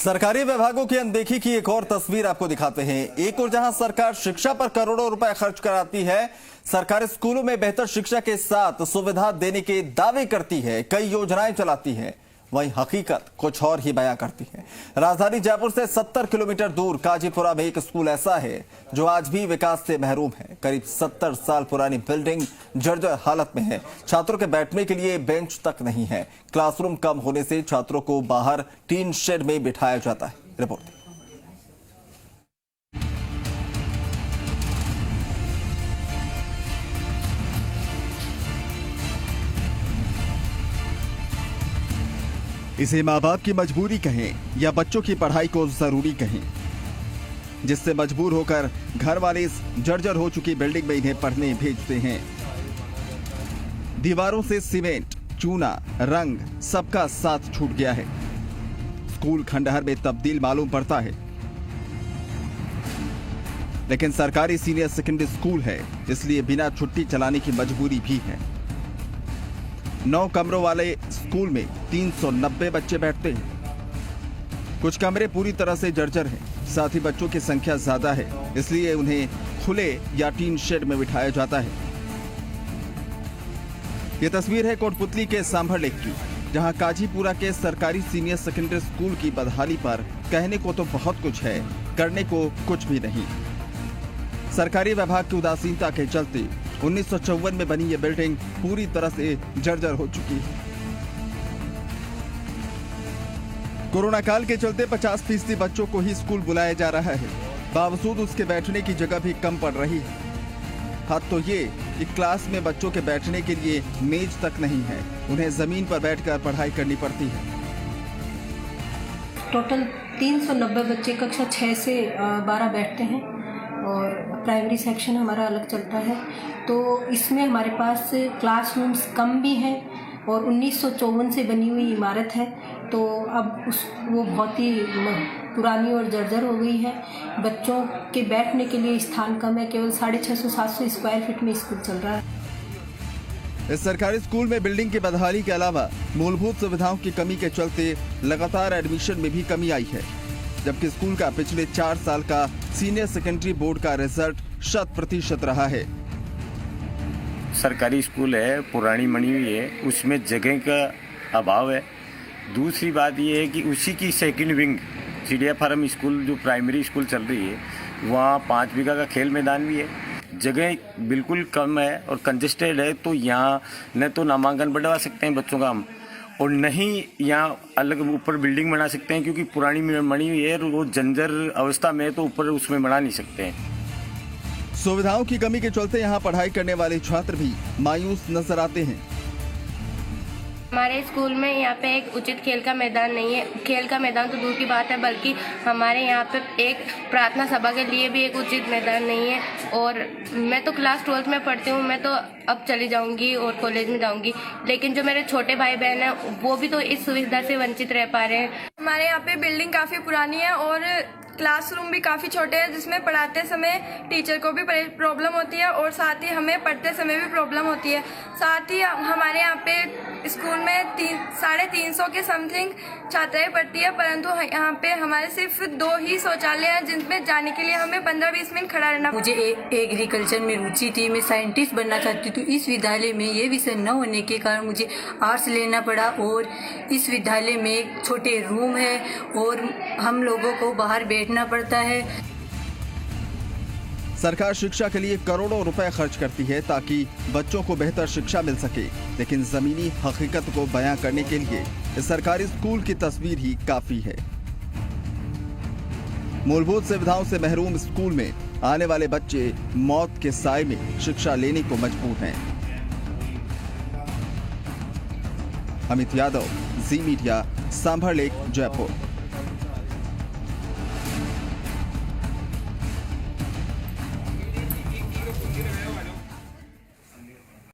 सरकारी विभागों की अनदेखी की एक और तस्वीर आपको दिखाते हैं। एक और जहां सरकार शिक्षा पर करोड़ों रुपए खर्च कराती है, सरकारी स्कूलों में बेहतर शिक्षा के साथ सुविधा देने के दावे करती है, कई योजनाएं चलाती है, वहीं हकीकत कुछ और ही बयां करती है। राजधानी जयपुर से 70 किलोमीटर दूर काजीपुरा में एक स्कूल ऐसा है जो आज भी विकास से महरूम है। करीब 70 साल पुरानी बिल्डिंग जर्जर हालत में है। छात्रों के बैठने के लिए बेंच तक नहीं है। क्लासरूम कम होने से छात्रों को बाहर टीन शेड में बिठाया जाता है। रिपोर्ट। इसे माँ बाप की मजबूरी कहें या बच्चों की पढ़ाई को जरूरी कहें, जिससे मजबूर होकर घर वाले इस जर्जर हो चुकी बिल्डिंग में इन्हें पढ़ने भेजते हैं। दीवारों से सीमेंट, चूना, रंग सबका साथ छूट गया है। स्कूल खंडहर में तब्दील मालूम पड़ता है, लेकिन सरकारी सीनियर सेकेंडरी स्कूल है, इसलिए बिना छुट्टी चलाने की मजबूरी भी है। 9 कमरों वाले स्कूल में 390 बच्चे बैठते हैं। कुछ कमरे पूरी तरह से जर्जर हैं, साथ ही बच्चों की संख्या ज्यादा है, इसलिए उन्हें खुले या टीन शेड में बिठाया जाता है। ये तस्वीर है कोटपुतली के सांभर लेक की, जहां काजीपुरा के सरकारी सीनियर सेकेंडरी स्कूल की बदहाली पर कहने को तो बहुत कुछ है, करने को कुछ भी नहीं। सरकारी विभाग की उदासीनता के चलते 1954 में बनी ये बिल्डिंग पूरी तरह से जर्जर हो चुकी है। कोरोना काल के चलते 50% बच्चों को ही स्कूल बुलाया जा रहा है, बावजूद उसके बैठने की जगह भी कम पड़ रही है। हाथ तो ये कि क्लास में बच्चों के बैठने के लिए मेज तक नहीं है, उन्हें जमीन पर बैठकर पढ़ाई करनी पड़ती है। टोटल 390 बच्चे कक्षा 6 से 12 बैठते हैं और प्राइमरी सेक्शन हमारा अलग चलता है। तो इसमें हमारे पास क्लासरूम्स कम भी हैं और 1954 से बनी हुई इमारत है, तो अब वो बहुत ही पुरानी और जर्जर हो गई है। बच्चों के बैठने के लिए स्थान कम है, केवल 650-700 स्क्वायर फीट में स्कूल चल रहा है। इस सरकारी स्कूल में बिल्डिंग की बदहाली के अलावा मूलभूत सुविधाओं की कमी के चलते लगातार एडमिशन में भी कमी आई है, जबकि स्कूल का पिछले 4 साल का सीनियर सेकेंडरी बोर्ड का रिजल्ट 100% रहा है। सरकारी स्कूल है, पुरानी बनी हुई है, उसमें जगह का अभाव है। दूसरी बात ये है कि उसी की सेकंड विंग चिड़िया फार्म स्कूल जो प्राइमरी स्कूल चल रही है, वहाँ 5 बीघा का खेल मैदान भी है। जगह बिल्कुल कम है और कंजेस्टेड है, तो यहाँ न तो नामांकन बढ़वा सकते हैं बच्चों का हम, और नहीं यहाँ अलग ऊपर बिल्डिंग बना सकते हैं, क्योंकि पुरानी बनी हुई है, वो जंजर अवस्था में है, तो ऊपर उसमें बना नहीं सकते हैं। सुविधाओं की कमी के चलते यहाँ पढ़ाई करने वाले छात्र भी मायूस नजर आते हैं। हमारे स्कूल में यहाँ पे एक उचित खेल का मैदान नहीं है। खेल का मैदान तो दूर की बात है, बल्कि हमारे यहाँ पे एक प्रार्थना सभा के लिए भी एक उचित मैदान नहीं है। और मैं तो क्लास 12th में पढ़ती हूँ, मैं तो अब चली जाऊँगी और कॉलेज में जाऊँगी, लेकिन जो मेरे छोटे भाई बहन हैं वो भी तो इस सुविधा से वंचित रह पा रहे हैं। हमारे यहाँ पे बिल्डिंग काफ़ी पुरानी है और क्लासरूम भी काफ़ी छोटे हैं, जिसमें पढ़ाते समय टीचर को भी प्रॉब्लम होती है और साथ ही हमें पढ़ते समय भी प्रॉब्लम होती है। साथ ही हमारे यहाँ पे स्कूल में 350 के समथिंग छात्राएं पढ़ती है, परंतु यहाँ पे हमारे सिर्फ 2 ही शौचालय हैं, जिनमें जाने के लिए हमें 15-20 मिनट खड़ा रहना। मुझे एग्रीकल्चर में रुचि थी, मैं साइंटिस्ट बनना चाहती थी। इस विद्यालय में ये विषय न होने के कारण मुझे आर्ट्स लेना पड़ा और इस विद्यालय में छोटे रूम है और हम लोगों को बाहर बैठना पड़ता है। सरकार शिक्षा के लिए करोड़ों रुपए खर्च करती है ताकि बच्चों को बेहतर शिक्षा मिल सके, लेकिन जमीनी हकीकत को बयां करने के लिए इस सरकारी स्कूल की तस्वीर ही काफी है। मूलभूत सुविधाओं से महरूम स्कूल में आने वाले बच्चे मौत के साए में शिक्षा लेने को मजबूर हैं। अमित यादव, जी मीडिया, सांभर लेक, जयपुर।